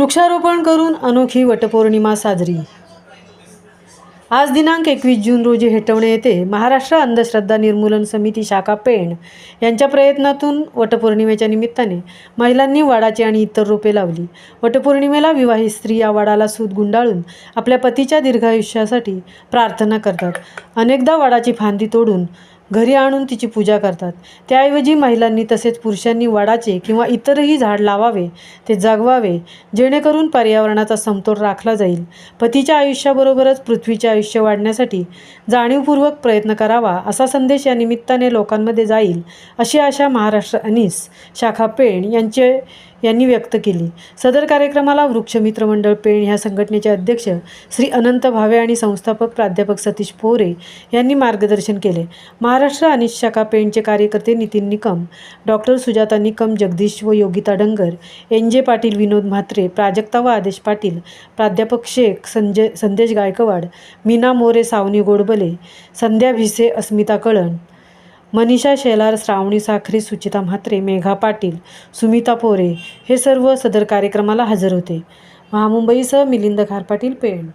वृक्षारोपण करून अनोखी वटपौर्णिमा साजरी। आज दिनांक 21 जून रोजी हेटवणे येथे महाराष्ट्र अंधश्रद्धा निर्मूलन समिती शाखा पेण यांच्या प्रयत्नातून वटपौर्णिमेच्या निमित्ताने महिलांनी वडाची आणि इतर रोपे लावली। वटपौर्णिमेला विवाहित स्त्री या वडाला सूत गुंडाळून आपल्या पतीच्या दीर्घायुष्यासाठी प्रार्थना करतात। अनेकदा वडाची फांदी तोडून घरी आणून तिची पूजा करतात। त्याऐवजी महिलांनी तसेच पुरुषांनी वडाचे किंवा इतरही झाड लावावे, ते जगवावे, जेणेकरून पर्यावरणाचा समतोल राखला जाईल। पतीच्या आयुष्याबरोबरच पृथ्वीचे आयुष्य वाढण्यासाठी जाणीवपूर्वक प्रयत्न करावा, असा संदेश या निमित्ताने लोकांमध्ये जाईल, अशी आशा महाराष्ट्र अनिस शाखा पेण यांनी व्यक्त केली। सदर कार्यक्रमाला वृक्षमित्र मंडळ पेण ह्या संघटनेचे अध्यक्ष श्री अनंत भावे आणि संस्थापक प्राध्यापक सतीश पोरे यांनी मार्गदर्शन केले। महाराष्ट्र अनिस शाखा पेणचे कार्यकर्ते नितीन निकम, डॉक्टर सुजाता निकम, जगदीश व योगिता डंगर, एन.जे. पाटील, विनोद म्हात्रे, प्राजक्ता व आदेश पाटील, प्राध्यापक शेख, संदेश गायकवाड, मीना मोरे, सावनी गोडबले, संध्या भिसे, अस्मिता कळण, मनीषा शेलार, श्रावणी साखरे, सुचिता म्हात्रे, मेघा पाटील, सुमिता पोरे हे सर्व सदर कार्यक्रमाला हजर होते। महामुंबईसह मिलिंद खारपाटील, पेण।